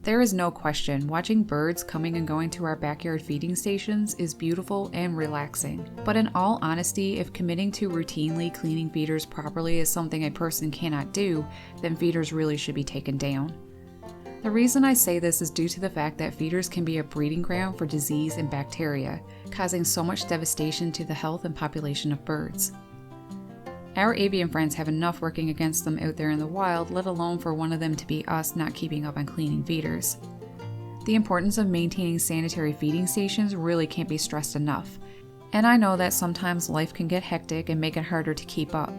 There is no question, watching birds coming and going to our backyard feeding stations is beautiful and relaxing. But in all honesty, if committing to routinely cleaning feeders properly is something a person cannot do, then feeders really should be taken down. The reason I say this is due to the fact that feeders can be a breeding ground for disease and bacteria, causing so much devastation to the health and population of birds. Our avian friends have enough working against them out there in the wild, let alone for one of them to be us not keeping up on cleaning feeders. The importance of maintaining sanitary feeding stations really can't be stressed enough, and I know that sometimes life can get hectic and make it harder to keep up.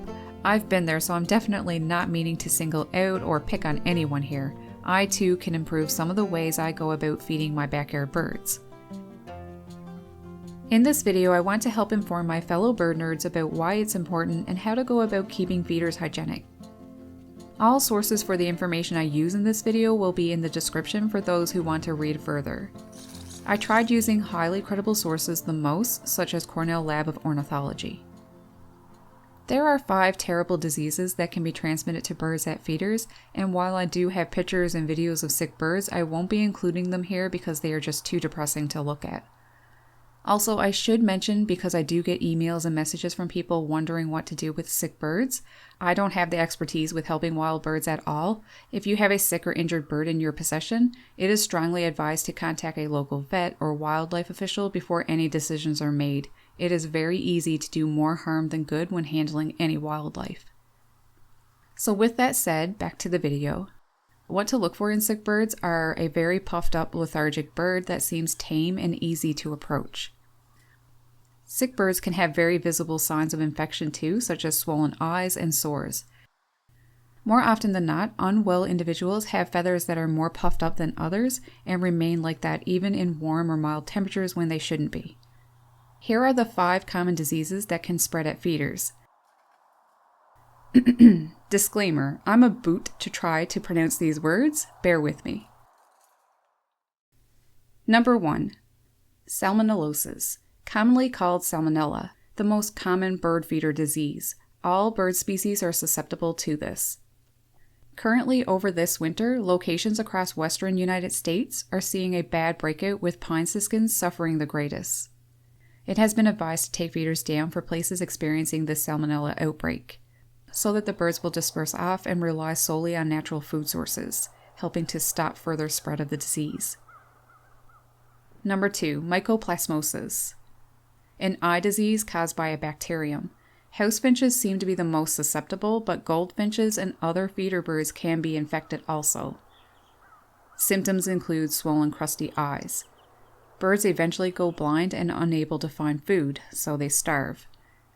I've been there, so I'm definitely not meaning to single out or pick on anyone here. I too can improve some of the ways I go about feeding my backyard birds. In this video, I want to help inform my fellow bird nerds about why it's important and how to go about keeping feeders hygienic. All sources for the information I use in this video will be in the description for those who want to read further. I tried using highly credible sources the most, such as Cornell Lab of Ornithology. There are 5 terrible diseases that can be transmitted to birds at feeders, and while I do have pictures and videos of sick birds, I won't be including them here because they are just too depressing to look at. Also, I should mention, because I do get emails and messages from people wondering what to do with sick birds, I don't have the expertise with helping wild birds at all. If you have a sick or injured bird in your possession, it is strongly advised to contact a local vet or wildlife official before any decisions are made. It is very easy to do more harm than good when handling any wildlife. So with that said, back to the video. What to look for in sick birds are a very puffed up lethargic bird that seems tame and easy to approach. Sick birds can have very visible signs of infection too, such as swollen eyes and sores. More often than not, unwell individuals have feathers that are more puffed up than others and remain like that even in warm or mild temperatures when they shouldn't be. Here are the 5 common diseases that can spread at feeders. Disclaimer, I'm a boot to try to pronounce these words, bear with me. Number 1. Salmonellosis, commonly called salmonella, the most common bird feeder disease. All bird species are susceptible to this. Currently, over this winter, locations across western United States are seeing a bad breakout with pine siskins suffering the greatest. It has been advised to take feeders down for places experiencing this salmonella outbreak, so that the birds will disperse off and rely solely on natural food sources, helping to stop further spread of the disease. Number 2, mycoplasmosis, an eye disease caused by a bacterium. House finches seem to be the most susceptible, but goldfinches and other feeder birds can be infected also. Symptoms include swollen, crusty eyes. Birds eventually go blind and unable to find food, so they starve.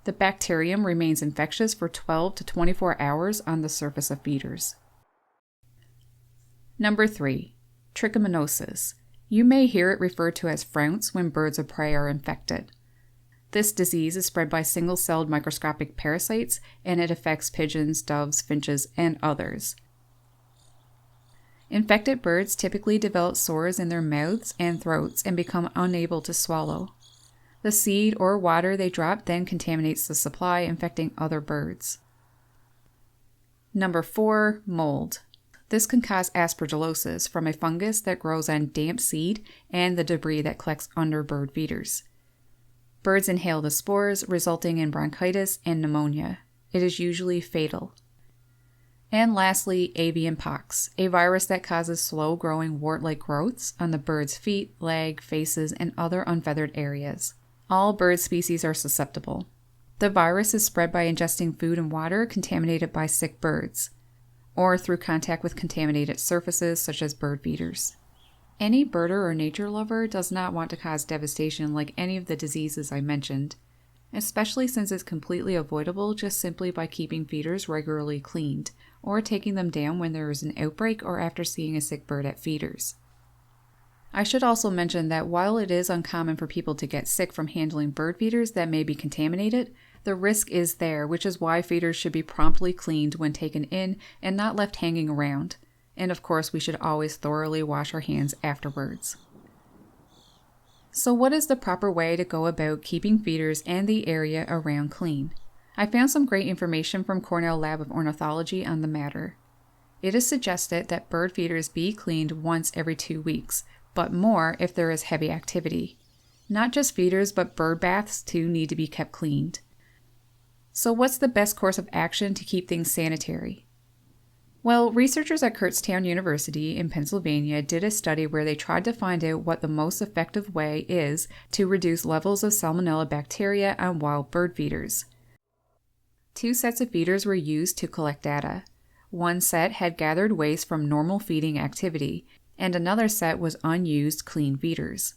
The bacterium remains infectious for 12 to 24 hours on the surface of feeders. Number 3, trichomoniasis. You may hear it referred to as frounce when birds of prey are infected. This disease is spread by single-celled microscopic parasites, and it affects pigeons, doves, finches, and others. Infected birds typically develop sores in their mouths and throats and become unable to swallow. The seed or water they drop then contaminates the supply, infecting other birds. Number 4, mold. This can cause aspergillosis from a fungus that grows on damp seed and the debris that collects under bird feeders. Birds inhale the spores, resulting in bronchitis and pneumonia. It is usually fatal. And lastly, avian pox, a virus that causes slow-growing wart-like growths on the bird's feet, leg, faces, and other unfeathered areas. All bird species are susceptible. The virus is spread by ingesting food and water contaminated by sick birds, or through contact with contaminated surfaces such as bird feeders. Any birder or nature lover does not want to cause devastation like any of the diseases I mentioned, especially since it's completely avoidable just simply by keeping feeders regularly cleaned, or taking them down when there is an outbreak or after seeing a sick bird at feeders. I should also mention that while it is uncommon for people to get sick from handling bird feeders that may be contaminated, the risk is there, which is why feeders should be promptly cleaned when taken in and not left hanging around. And of course, we should always thoroughly wash our hands afterwards. So what is the proper way to go about keeping feeders and the area around clean? I found some great information from Cornell Lab of Ornithology on the matter. It is suggested that bird feeders be cleaned once every 2 weeks, but more if there is heavy activity. Not just feeders, but bird baths too need to be kept cleaned. So what's the best course of action to keep things sanitary? Well, researchers at Kurztown University in Pennsylvania did a study where they tried to find out what the most effective way is to reduce levels of Salmonella bacteria on wild bird feeders. 2 sets of feeders were used to collect data. One set had gathered waste from normal feeding activity, and another set was unused clean feeders.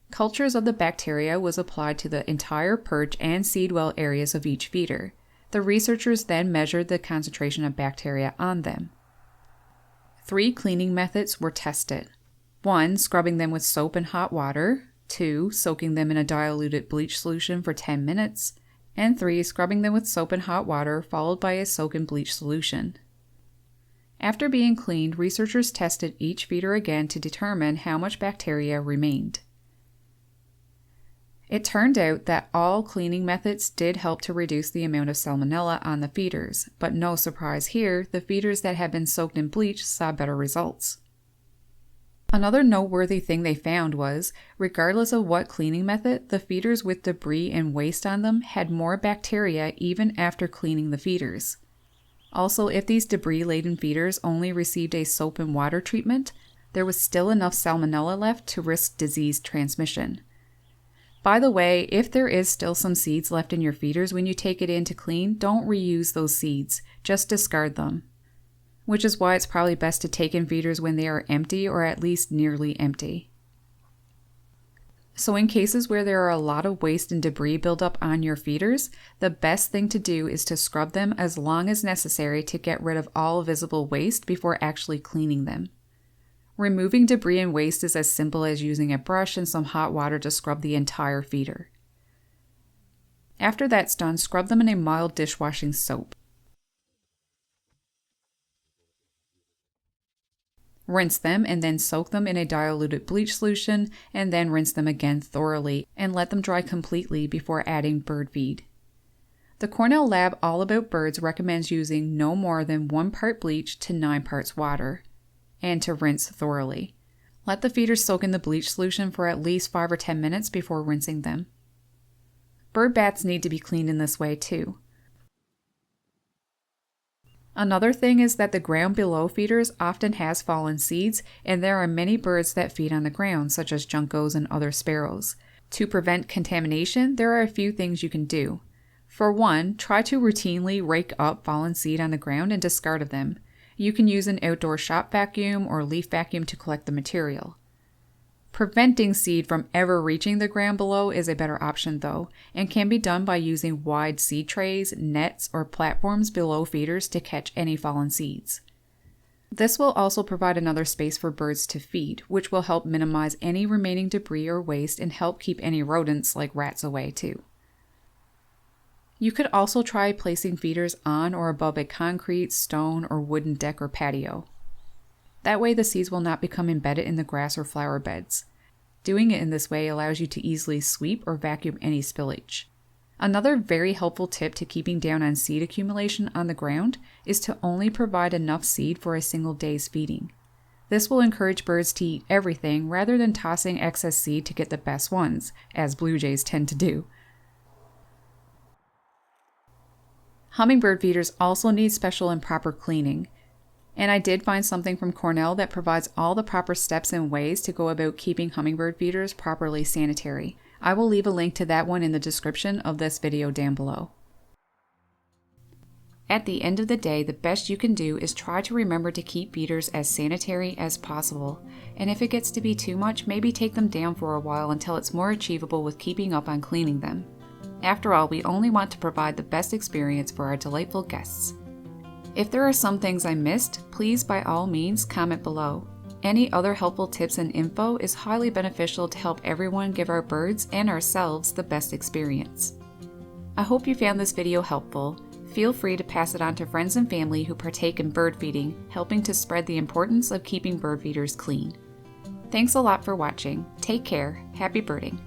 Cultures of the bacteria was applied to the entire perch and seed well areas of each feeder. The researchers then measured the concentration of bacteria on them. 3 cleaning methods were tested. 1, scrubbing them with soap and hot water. 2, soaking them in a diluted bleach solution for 10 minutes. And 3, scrubbing them with soap and hot water followed by a soak in bleach solution. After being cleaned, researchers tested each feeder again to determine how much bacteria remained. It turned out that all cleaning methods did help to reduce the amount of Salmonella on the feeders, but no surprise here, the feeders that had been soaked in bleach saw better results. Another noteworthy thing they found was, regardless of what cleaning method, the feeders with debris and waste on them had more bacteria even after cleaning the feeders. Also, if these debris-laden feeders only received a soap and water treatment, there was still enough Salmonella left to risk disease transmission. By the way, if there is still some seeds left in your feeders when you take it in to clean, don't reuse those seeds, just discard them. Which is why it's probably best to take in feeders when they are empty or at least nearly empty. So in cases where there are a lot of waste and debris buildup on your feeders, the best thing to do is to scrub them as long as necessary to get rid of all visible waste before actually cleaning them. Removing debris and waste is as simple as using a brush and some hot water to scrub the entire feeder. After that's done, scrub them in a mild dishwashing soap. Rinse them and then soak them in a diluted bleach solution and then rinse them again thoroughly and let them dry completely before adding bird feed. The Cornell lab All About Birds recommends using no more than 1 part bleach to 9 parts water, and to rinse thoroughly. Let the feeders soak in the bleach solution for at least 5 or 10 minutes before rinsing them. Bird baths need to be cleaned in this way too. Another thing is that the ground below feeders often has fallen seeds, and there are many birds that feed on the ground, such as juncos and other sparrows. To prevent contamination, there are a few things you can do. For one, try to routinely rake up fallen seed on the ground and discard of them. You can use an outdoor shop vacuum or leaf vacuum to collect the material. Preventing seed from ever reaching the ground below is a better option though, and can be done by using wide seed trays, nets, or platforms below feeders to catch any fallen seeds. This will also provide another space for birds to feed, which will help minimize any remaining debris or waste and help keep any rodents like rats away too. You could also try placing feeders on or above a concrete, stone, or wooden deck or patio. That way the seeds will not become embedded in the grass or flower beds. Doing it in this way allows you to easily sweep or vacuum any spillage. Another very helpful tip to keeping down on seed accumulation on the ground is to only provide enough seed for a single day's feeding. This will encourage birds to eat everything rather than tossing excess seed to get the best ones, as blue jays tend to do. Hummingbird feeders also need special and proper cleaning. And I did find something from Cornell that provides all the proper steps and ways to go about keeping hummingbird feeders properly sanitary. I will leave a link to that one in the description of this video down below. At the end of the day, the best you can do is try to remember to keep feeders as sanitary as possible. And if it gets to be too much, maybe take them down for a while until it's more achievable with keeping up on cleaning them. After all, we only want to provide the best experience for our delightful guests. If there are some things I missed, please by all means comment below. Any other helpful tips and info is highly beneficial to help everyone give our birds and ourselves the best experience. I hope you found this video helpful. Feel free to pass it on to friends and family who partake in bird feeding, helping to spread the importance of keeping bird feeders clean. Thanks a lot for watching. Take care. Happy birding.